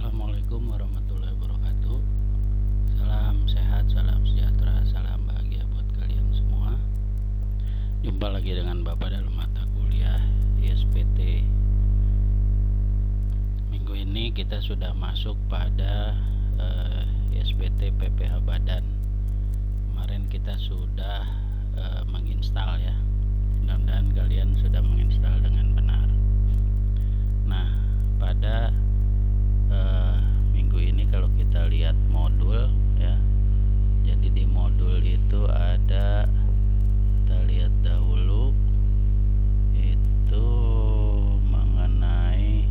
Assalamualaikum warahmatullahi wabarakatuh. Salam sehat, salam sejahtera, salam bahagia buat kalian semua. Jumpa lagi dengan Bapak dalam mata kuliah ISPT. Minggu ini kita sudah masuk pada ISPT PPH Badan. Kemarin kita sudah menginstal ya. Mudah-mudahan kalian sudah menginstal dengan benar. Nah, pada minggu ini kalau kita lihat modul ya, jadi di modul itu ada, kita lihat dahulu itu mengenai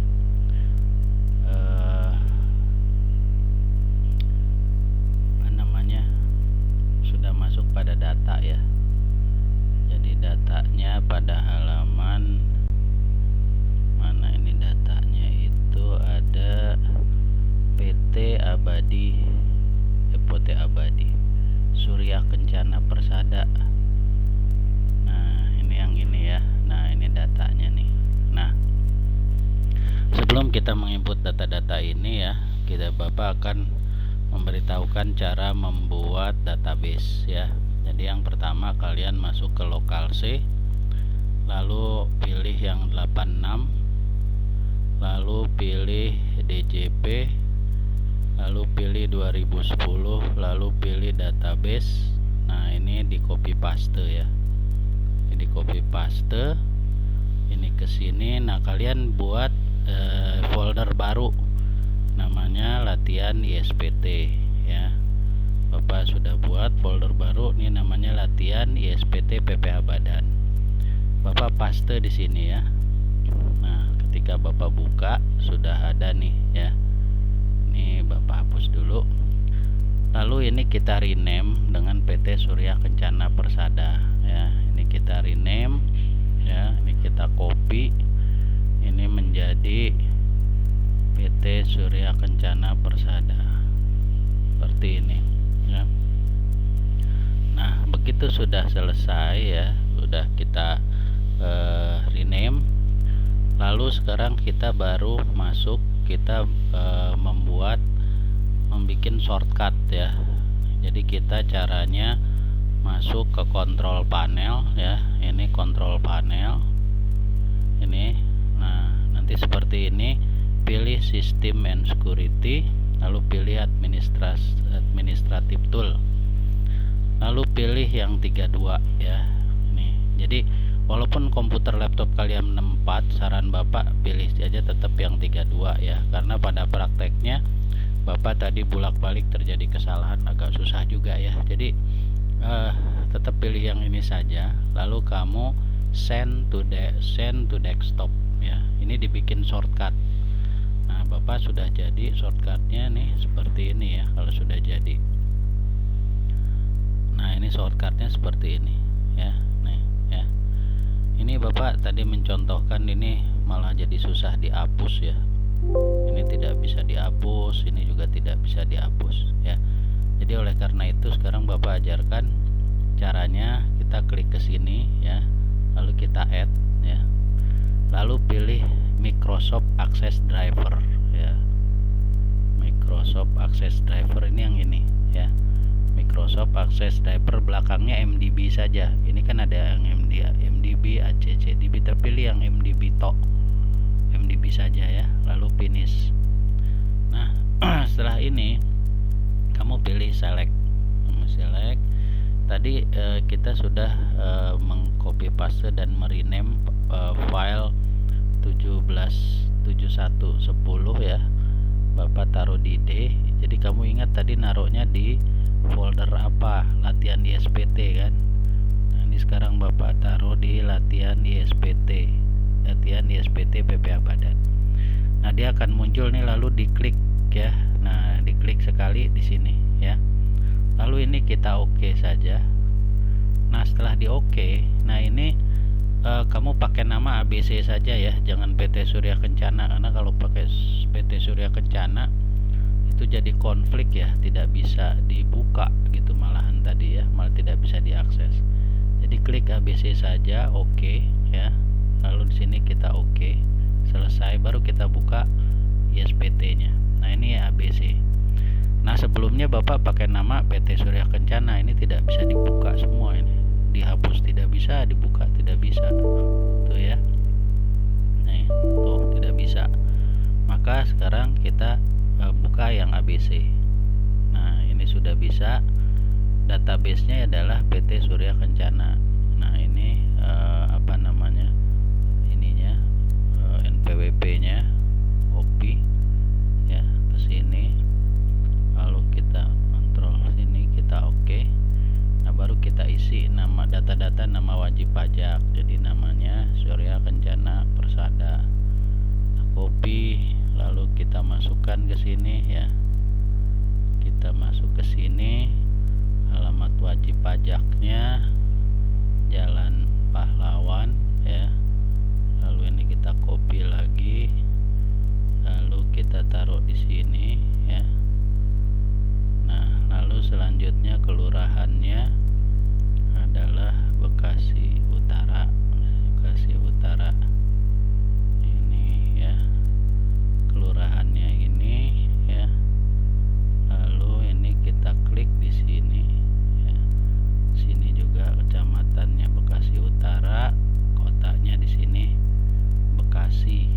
sudah masuk pada data ya. Jadi datanya pada halaman mana ini, datanya itu ada PT Abadi, Surya Kencana Persada. Nah ini yang ini ya. Nah ini datanya nih. Nah sebelum kita menginput data-data ini ya, Bapak akan memberitahukan cara membuat database ya. Jadi yang pertama kalian masuk ke lokal C, lalu pilih yang 86, lalu pilih DJP, lalu pilih 2010, lalu pilih database. Nah ini di copy paste ya, ini di copy paste, ini ke sini. Nah kalian buat folder baru namanya latihan ISPT ya. Bapak sudah buat folder baru nih namanya latihan ISPT PPH Badan. Bapak paste di sini ya. Nah ketika Bapak buka sudah ada nih ya. Ini Bapak hapus dulu. Lalu ini kita rename dengan PT Surya Kencana Persada ya. Ini kita rename ya. Ini kita copy. Ini menjadi PT Surya Kencana Persada seperti ini ya. Nah begitu sudah selesai ya, sudah kita rename. Lalu sekarang kita baru masuk, kita membuat shortcut ya. Jadi kita caranya masuk ke control panel ya. Ini control panel ini. Nah nanti seperti ini, pilih system and security, lalu pilih administrative tool, lalu pilih yang 32 ya. Nih jadi walaupun komputer laptop kalian 64, saran Bapak pilih aja tetap yang 32 ya, karena pada prakteknya Bapak tadi bolak-balik terjadi kesalahan, agak susah juga ya. Jadi tetap pilih yang ini saja, lalu kamu send to desktop ya. Ini dibikin shortcut. Nah Bapak sudah jadi shortcutnya nih seperti ini ya. Kalau sudah jadi, nah ini shortcutnya seperti ini ya. Nih ya, ini Bapak tadi mencontohkan, ini malah jadi susah dihapus ya. Ini tidak bisa dihapus, ini juga tidak bisa dihapus ya. Jadi oleh karena itu sekarang Bapak ajarkan caranya. Kita klik ke sini ya, lalu kita add ya, lalu pilih Microsoft Access Driver ya. Microsoft Access Driver ini yang ini ya. Microsoft Access Driver belakangnya MDB saja. Ini kan ada yang MDB, ACCDB, terpilih yang MDB MDB saja ya. Lalu finish. Nah setelah ini kamu pilih select. Tadi kita sudah mengcopy paste dan merename file 177110 ya. Bapak taruh di D. Jadi kamu ingat tadi naruhnya di folder apa? Latihan ISPT kan. Nah, ini sekarang Bapak taruh di latihan ISPT PPH Badan. Nah dia akan muncul nih, lalu diklik ya. Nah diklik sekali di sini ya. Lalu ini kita oke saja. Nah setelah di oke, nah ini kamu pakai nama ABC saja ya, jangan PT Surya Kencana, karena kalau pakai PT Surya Kencana itu jadi konflik ya, tidak bisa dibuka gitu malahan tadi ya, malah tidak bisa diakses. Jadi klik ABC saja, oke ya. Lalu di sini kita oke, selesai, baru kita buka ISPT-nya. Nah ini ABC. Nah, sebelumnya Bapak pakai nama PT Surya Kencana, ini tidak bisa dibuka semua, ini dihapus tidak bisa, dibuka tidak bisa, tuh ya. Nih, tuh tidak bisa. Maka sekarang kita buka yang ABC. Nah, ini sudah bisa. Database-nya adalah PT Surya Kencana. Nah, ini apa namanya? Ininya NPWP-nya, OPI ya, ke sini. Lalu kita kontrol sini, kita oke. Nah, baru kita isi nama, data-data nama wajib pajak. Jadi namanya Surya Kencana Persada. Copy, lalu kita masukkan ke sini ya. Kita masuk ke sini, alamat wajib pajaknya Jalan Pahlawan ya. Lalu ini kita copy lagi, lalu kita taruh di sini ya. Nah, lalu selanjutnya kelurahannya adalah Bekasi Utara. Bekasi Utara ini ya, kelurahannya ini ya. Lalu ini kita klik di sini ya. Sini juga kecamatannya Bekasi Utara, kotanya di sini Bekasi.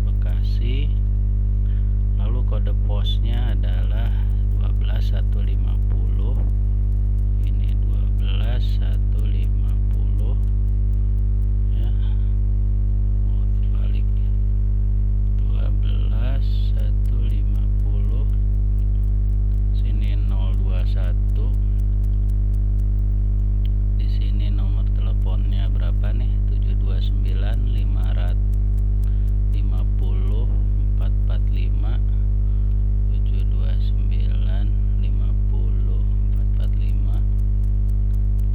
Bekasi. Lalu kode posnya adalah 12150. Ini 12150 ya. Oh, terbalik. 12150. Sini 021. Di sini nomor teleponnya berapa nih? 72950 445. 72950 445.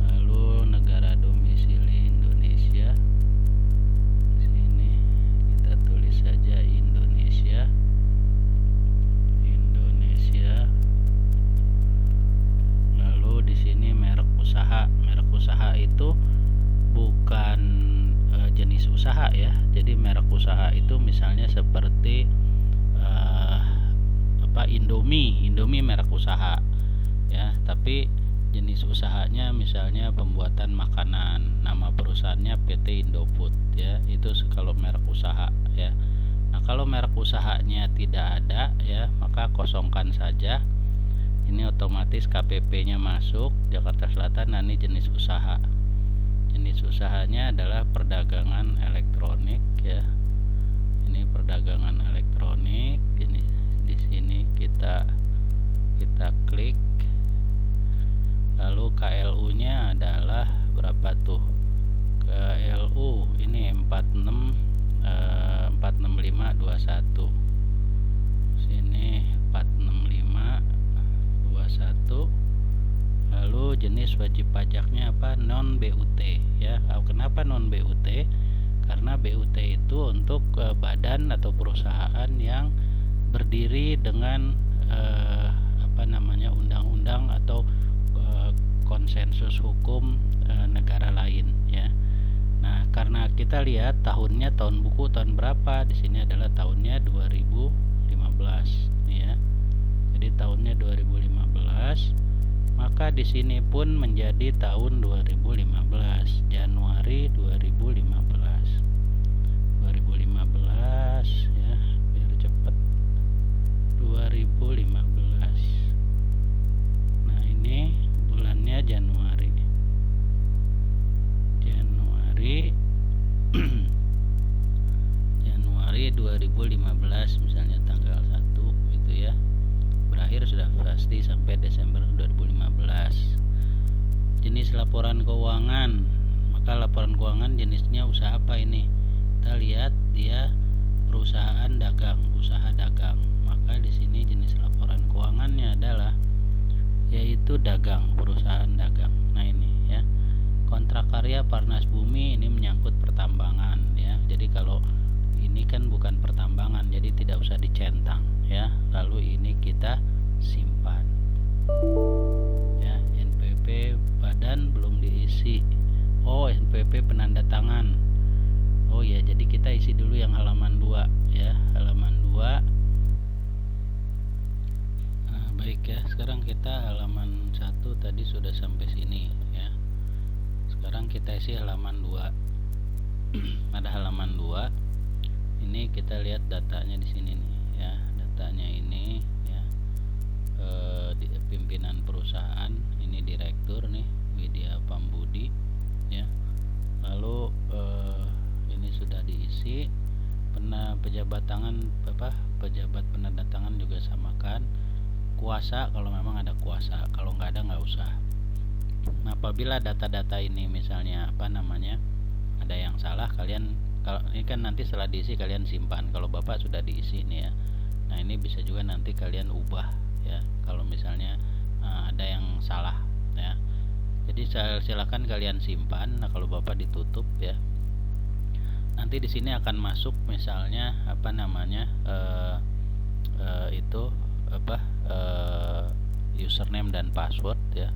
Lalu negara domisili Indonesia. Sini kita tulis saja Indonesia. Indonesia. Lalu di sini merek usaha. Merek usaha itu bukan jenis usaha ya. Jadi merek usaha itu misalnya seperti Indomie merek usaha ya, tapi jenis usahanya misalnya pembuatan makanan, nama perusahaannya PT Indofood ya, itu kalau merek usaha ya. Nah, kalau merek usahanya tidak ada ya, maka kosongkan saja. Ini otomatis KPP-nya masuk Jakarta Selatan. Nah, ini jenis usaha. Jenis usahanya adalah perdagangan elektronik ya. Ini perdagangan elektronik. Ini di sini kita klik. Lalu KLU-nya adalah berapa tuh? KLU ini 46521. Sini 46521. Lalu jenis wajib pajaknya apa? Non BUT ya. Kenapa non BUT? Karena BUT itu untuk badan atau perusahaan yang berdiri dengan undang-undang atau konsensus hukum negara lain ya. Nah, karena kita lihat tahunnya, tahun buku tahun berapa? Di sini adalah tahunnya 2015 ya. Jadi tahunnya 2015, maka di sini pun menjadi tahun 2015, Januari 2015 ya, biar cepat. 2015. Nah, ini bulannya Januari Januari 2015 misalnya tanggal 1 gitu ya. Berakhir sudah pasti sampai Desember 2015. Jenis laporan keuangan. Maka laporan keuangan jenisnya usaha apa ini? Kita lihat dia perusahaan dagang, usaha dagang. Maka di sini jenis laporan keuangannya adalah yaitu dagang, perusahaan dagang. Nah, ini ya. Kontrak karya Parnas Bumi ini menyangkut pertambangan ya. Jadi kalau ini kan bukan pertambangan, jadi tidak usah dicentang ya. Lalu ini kita simpan. Ya, NPP badan belum diisi. Oh, NPP penanda tangan. Oh ya, jadi kita isi dulu yang halaman 2 ya. Halaman 2. kita halaman 1 tadi sudah sampai sini ya. Sekarang kita isi halaman 2. Pada halaman 2 ini kita lihat datanya di sini nih ya. Datanya ini ya, di pimpinan perusahaan, ini direktur nih Widya Pambudi ya. Lalu ini sudah diisi. Pejabat tangan pejabat penandatangan juga samakan. Kuasa kalau memang ada kuasa, kalau nggak ada nggak usah. Nah, apabila data-data ini misalnya ada yang salah, kalian kalau ini kan nanti setelah diisi kalian simpan. Kalau Bapak sudah diisi nih ya. Nah, ini bisa juga nanti kalian ubah ya kalau misalnya ada yang salah ya. Jadi silakan kalian simpan. Nah, kalau Bapak ditutup ya. Nanti di sini akan masuk misalnya username dan password ya,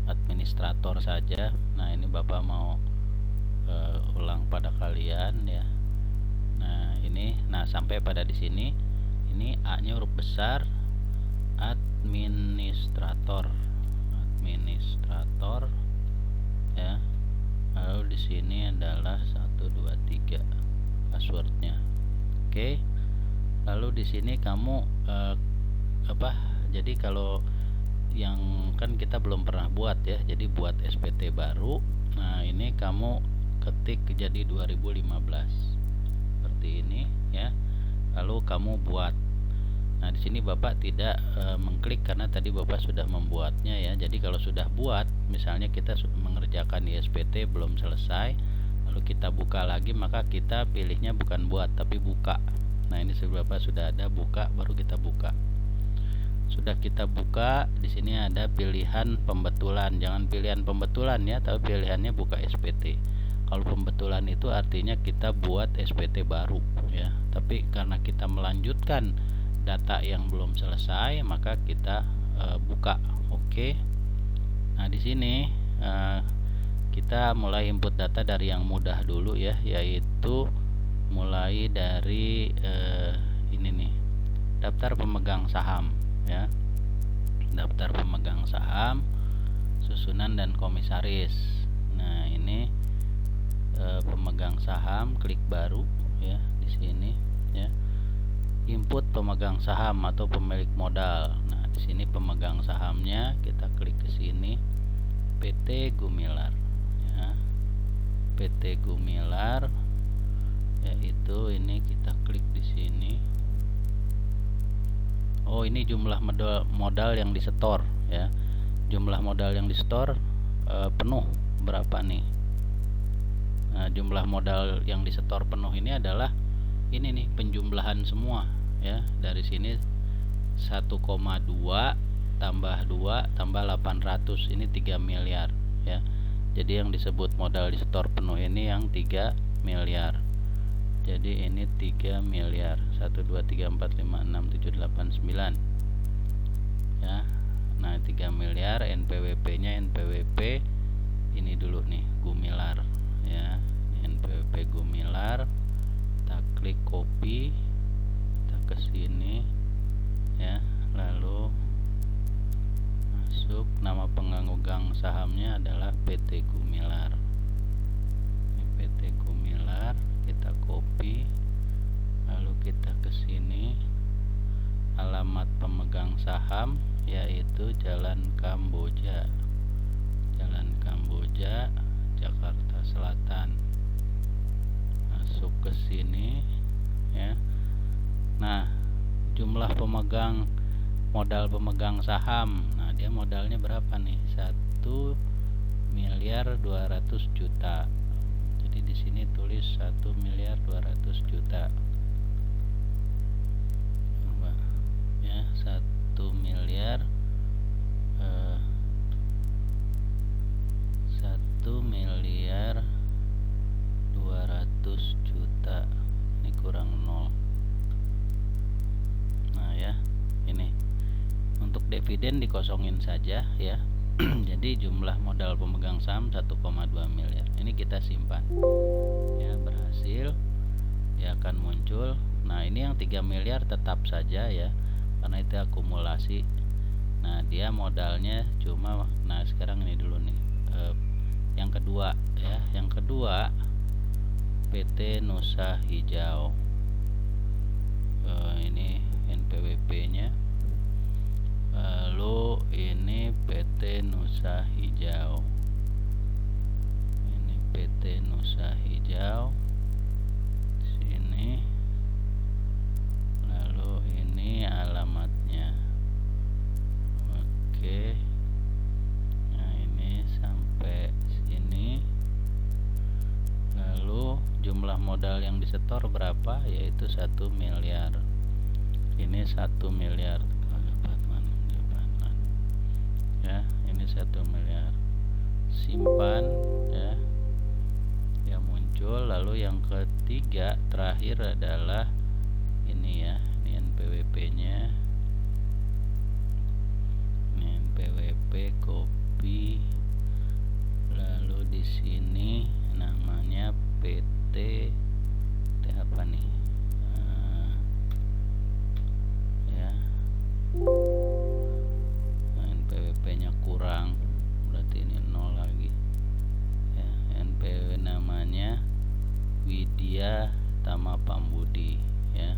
administrator saja. Nah, ini Bapak mau ulang pada kalian ya. Nah, ini sampai pada di sini. Ini A-nya huruf besar, administrator ya. Lalu di sini adalah 1 2 3 passwordnya. Oke. Lalu di sini kamu jadi kalau yang kan kita belum pernah buat ya, jadi buat SPT baru. Nah, ini kamu ketik jadi 2015 seperti ini ya. Lalu kamu buat. Nah, di sini Bapak tidak mengklik karena tadi Bapak sudah membuatnya ya. Jadi kalau sudah buat, misalnya kita mengerjakan di SPT belum selesai, lalu kita buka lagi, maka kita pilihnya bukan buat tapi buka. Nah, ini Bapak sudah ada buka, baru kita buka. Sudah kita buka, di sini ada pilihan pembetulan. Jangan pilihan pembetulan ya, tapi pilihannya buka SPT. Kalau pembetulan itu artinya kita buat SPT baru ya. Tapi karena kita melanjutkan data yang belum selesai, maka kita buka. Oke. Nah, di sini kita mulai input data dari yang mudah dulu ya, yaitu mulai dari ini nih, daftar pemegang saham ya. Daftar pemegang saham, susunan dan komisaris. Nah, ini pemegang saham, klik baru ya di sini ya. Input pemegang saham atau pemilik modal. Nah, di sini pemegang sahamnya kita klik ke sini, PT Gumilar ya. PT Gumilar, yaitu ini kita klik di sini. Oh, ini jumlah modal yang disetor ya. Jumlah modal yang disetor penuh berapa nih? Nah, jumlah modal yang disetor penuh ini adalah ini nih, penjumlahan semua ya. Dari sini 1,2 tambah 2 tambah 800, ini 3 miliar ya. Jadi yang disebut modal disetor penuh ini yang 3 miliar. Jadi ini 3 miliar. 1 2 3 4 5 6 7 8 9 ya. Nah, 3 miliar. NPWP-nya NPWP ini dulu nih, Gumilar ya. NPWP Gumilar. Kita klik copy, kita ke sini ya. Lalu masuk, nama pemegang sahamnya adalah PT Gumilar. Ini PT Gumilar, kita copy, lalu kita ke sini. Alamat pemegang saham yaitu Jalan Kamboja, Jakarta Selatan. Masuk ke sini ya. Nah, jumlah modal pemegang saham. Nah, dia modalnya berapa nih? 1 miliar 200 juta. Jadi di sini tulis 1 miliar 200 juta. Coba ya, 1 miliar 200 juta. Ini kurang 0. Nah ya, ini untuk dividen dikosongin saja ya. Jadi jumlah modal pemegang saham 1,2 miliar. Ini kita simpan ya, berhasil. Dia akan muncul. Nah, ini yang 3 miliar tetap saja ya, karena itu akumulasi Nah dia modalnya cuma, nah sekarang ini dulu nih, yang kedua ya, yang kedua PT Nusa Hijau. Ini NPWP nya, lalu ini PT Nusa Hijau, ini PT Nusa Hijau sini, lalu ini alamatnya. Oke, nah ini sampai sini. Lalu jumlah modal yang disetor berapa, yaitu 1 miliar. Ini 1 miliar ya, ini 1 miliar simpan ya, yang muncul. Lalu yang ketiga terakhir adalah ini ya, ini NPWP nya, ini NPWP kopi. Lalu di sini namanya PT apa nih, ya, nah, NPWP nya kurang, berarti ini 0 lagi ya. NPWP namanya Widya Tama Pambudi ya.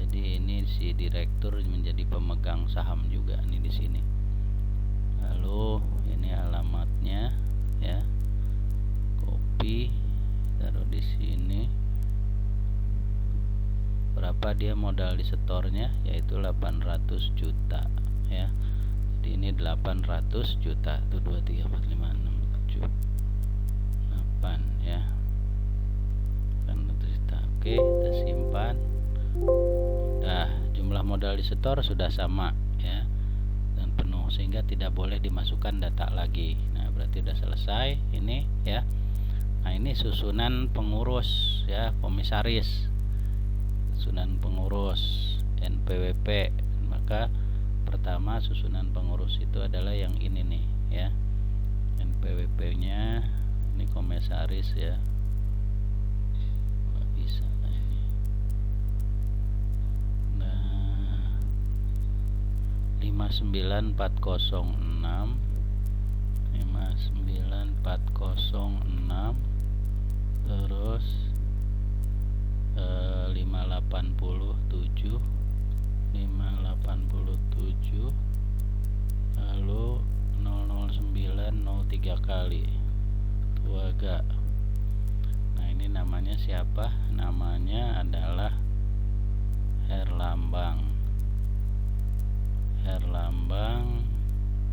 Jadi ini si direktur menjadi pemegang saham juga nih di sini. Lalu ini alamatnya ya, kopi, taruh di sini. Berapa dia modal disetornya, yaitu 800 juta ya. Jadi ini 800 juta, itu 2, 3, 4, 5, 6, 7, 8 ya, 800 juta. Oke, kita simpan. Nah, jumlah modal disetor sudah sama ya, dan penuh, sehingga tidak boleh dimasukkan data lagi. Nah, berarti sudah selesai ini ya. Nah, ini susunan pengurus ya, komisaris, susunan pengurus NPWP. Maka pertama susunan pengurus itu adalah yang ini nih ya, NPWP nya ini komisaris ya. Nggak bisa ini. Nah, 59406 59406, terus 587 587, lalu 00903 kali, tuh agak. Nah, ini namanya siapa? Namanya adalah Herlambang. Herlambang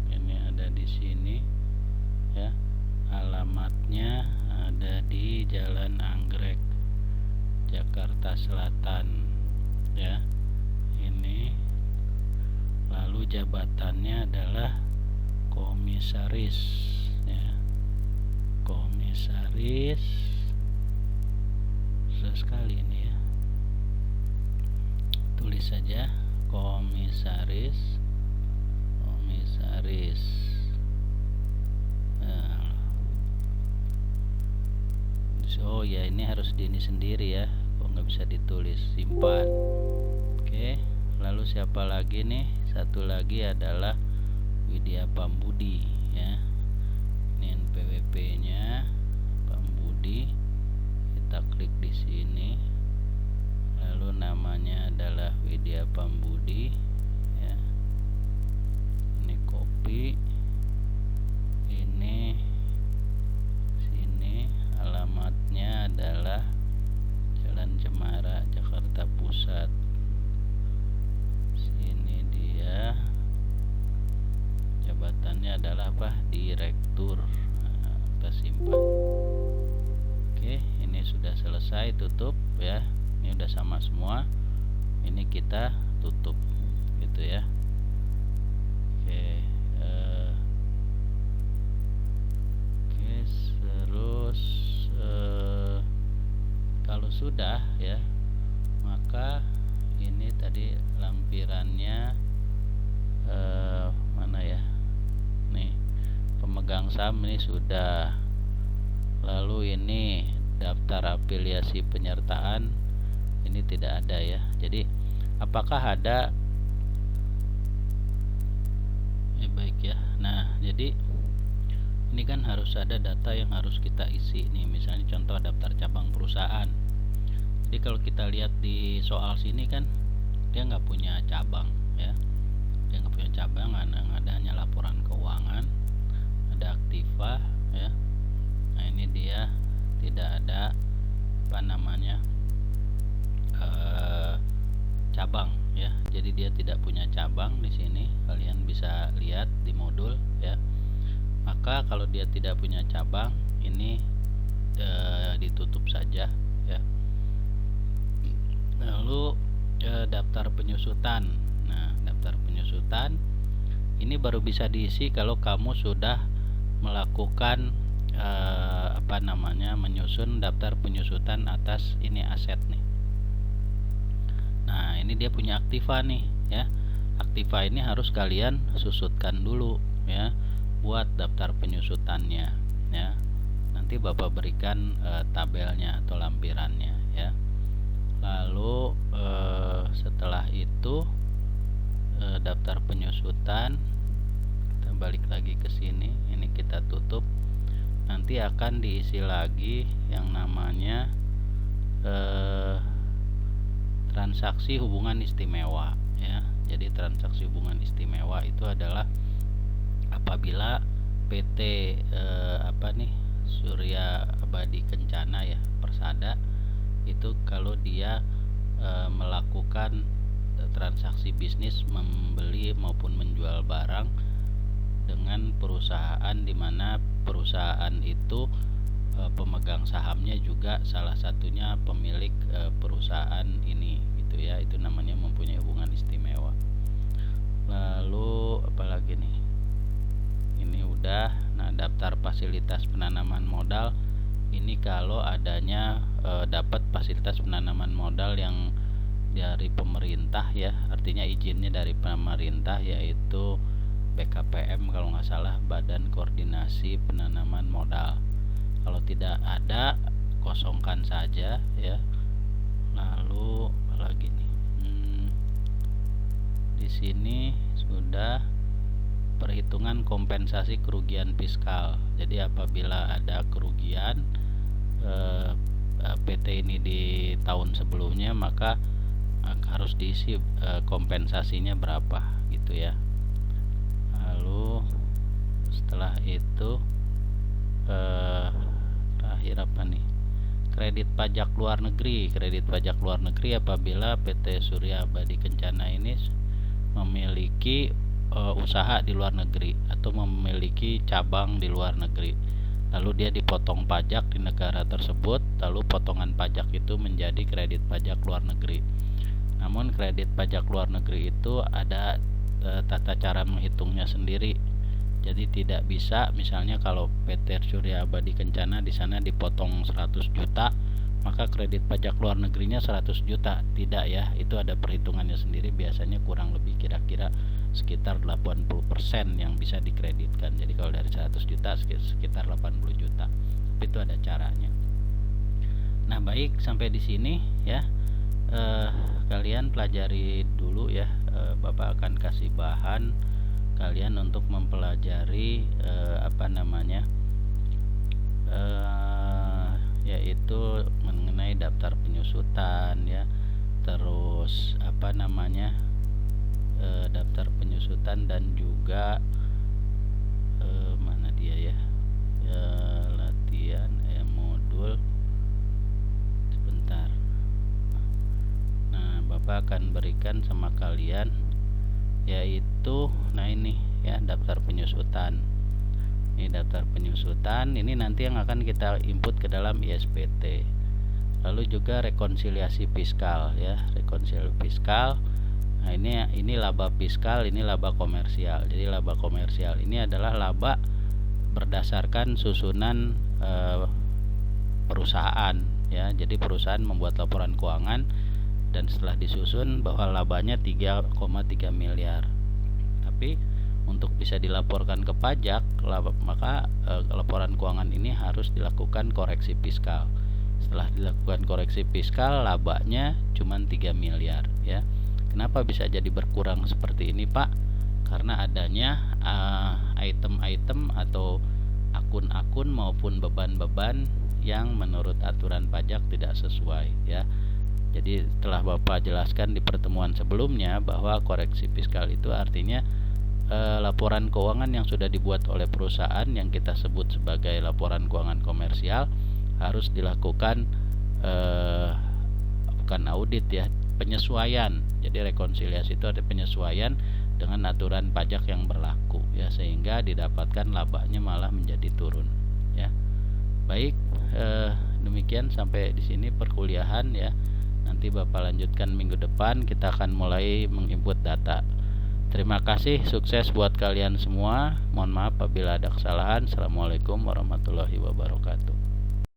ini ada di sini ya. Alamatnya ada di Jalan Anggrek, Jakarta Selatan ya. Ini lalu jabatannya adalah komisaris ya, komisaris. Susah sekali ini ya, tulis saja komisaris. Nah, oh ya, ini harus di ini sendiri ya, kok nggak bisa ditulis, simpan. Oke, lalu siapa lagi nih? Satu lagi adalah Widya Pambudi ya. Ini NPWP nya Pambudi, kita klik di sini. Lalu namanya adalah Widya Pambudi ya. Ini kopi, ini sini alamatnya adalah Jalan Cemara, Jakarta Pusat. Sini dia, jabatannya adalah apa? Direktur. Nah, kita simpan. Oke, ini sudah selesai, tutup ya. Ini udah sama semua. Ini kita tutup gitu ya. Oke, terus kalau sudah ya, maka ini tadi lampirannya mana ya, nih pemegang saham ini sudah. Lalu ini daftar afiliasi penyertaan ini tidak ada ya. Jadi apakah ada Baik ya. Nah, jadi ini kan harus ada data yang harus kita isi nih, misalnya contoh daftar cabang perusahaan. Jadi kalau kita lihat di soal sini kan dia nggak punya cabang ya, dia nggak punya cabang, yang ada hanya laporan keuangan, ada aktiva ya. Nah ini dia tidak ada apa namanya cabang ya, jadi dia tidak punya cabang di sini, kalian bisa lihat di modul ya. Maka kalau dia tidak punya cabang, ini ditutup saja ya. Lalu daftar penyusutan. Nah, daftar penyusutan ini baru bisa diisi kalau kamu sudah melakukan menyusun daftar penyusutan atas ini aset nih. Nah, ini dia punya aktiva nih ya. Aktiva ini harus kalian susutkan dulu ya buat daftar penyusutannya ya. Nanti Bapak berikan tabelnya atau lampirannya ya. Lalu setelah itu daftar penyusutan, kita balik lagi ke sini, ini kita tutup. Nanti akan diisi lagi yang namanya transaksi hubungan istimewa ya. Jadi transaksi hubungan istimewa itu adalah apabila PT Surya Abadi Kencana ya, Persada, itu kalau dia melakukan transaksi bisnis membeli maupun menjual barang dengan perusahaan, di mana perusahaan itu pemegang sahamnya juga salah satunya pemilik perusahaan ini gitu ya. Itu namanya mempunyai hubungan istimewa. Lalu apalagi nih, ini udah. Nah, daftar fasilitas penanaman modal ini kalau adanya dapat fasilitas penanaman modal yang dari pemerintah ya, artinya izinnya dari pemerintah, yaitu BKPM kalau nggak salah, Badan Koordinasi Penanaman Modal. Kalau tidak ada, kosongkan saja ya. Lalu apalagi nih, di sini sudah perhitungan kompensasi kerugian fiskal. Jadi apabila ada kerugian PT ini di tahun sebelumnya, maka harus diisi kompensasinya berapa gitu ya. Lalu setelah itu terakhir apa nih, kredit pajak luar negeri. Kredit pajak luar negeri apabila PT Surya Abadi Kencana ini memiliki usaha di luar negeri atau memiliki cabang di luar negeri, lalu dia dipotong pajak di negara tersebut, lalu potongan pajak itu menjadi kredit pajak luar negeri. Namun kredit pajak luar negeri itu ada tata cara menghitungnya sendiri. Jadi tidak bisa misalnya kalau PT Surya Abadi Kencana di sana dipotong 100 juta, maka kredit pajak luar negerinya 100 juta. Tidak ya, itu ada perhitungannya sendiri, biasanya kurang lebih kira-kira sekitar 80% yang bisa dikreditkan. Jadi kalau dari 100 juta sekitar 80 juta. Itu ada caranya. Nah, baik, sampai di sini ya. Kalian pelajari dulu ya. Bapak akan kasih bahan kalian untuk mempelajari yaitu mengenai daftar penyusutan ya, terus daftar penyusutan, dan juga mana dia ya, latihan modul sebentar. Nah, Bapak akan berikan sama kalian yaitu ini ya, daftar penyusutan. Ini daftar penyusutan, ini nanti yang akan kita input ke dalam ISPT. Lalu juga rekonsiliasi fiskal ya, rekonsiliasi fiskal. Nah, ini laba fiskal, ini laba komersial. Jadi laba komersial ini adalah laba berdasarkan susunan perusahaan ya. Jadi perusahaan membuat laporan keuangan dan setelah disusun bahwa labanya 3,3 miliar. Tapi untuk bisa dilaporkan ke pajak, maka laporan keuangan ini harus dilakukan koreksi fiskal. Setelah dilakukan koreksi fiskal, labanya cuma 3 miliar ya. Kenapa bisa jadi berkurang seperti ini, Pak? karena adanya item-item atau akun-akun maupun beban-beban yang menurut aturan pajak tidak sesuai ya. Jadi telah Bapak jelaskan di pertemuan sebelumnya bahwa koreksi fiskal itu artinya laporan keuangan yang sudah dibuat oleh perusahaan yang kita sebut sebagai laporan keuangan komersial harus dilakukan bukan audit ya, penyesuaian. Jadi rekonsiliasi itu ada penyesuaian dengan aturan pajak yang berlaku ya, sehingga didapatkan labanya malah menjadi turun ya. Baik, demikian sampai di sini perkuliahan ya. Nanti Bapak lanjutkan minggu depan, kita akan mulai menginput data. Terima kasih, sukses buat kalian semua. Mohon maaf apabila ada kesalahan. Assalamualaikum warahmatullahi wabarakatuh.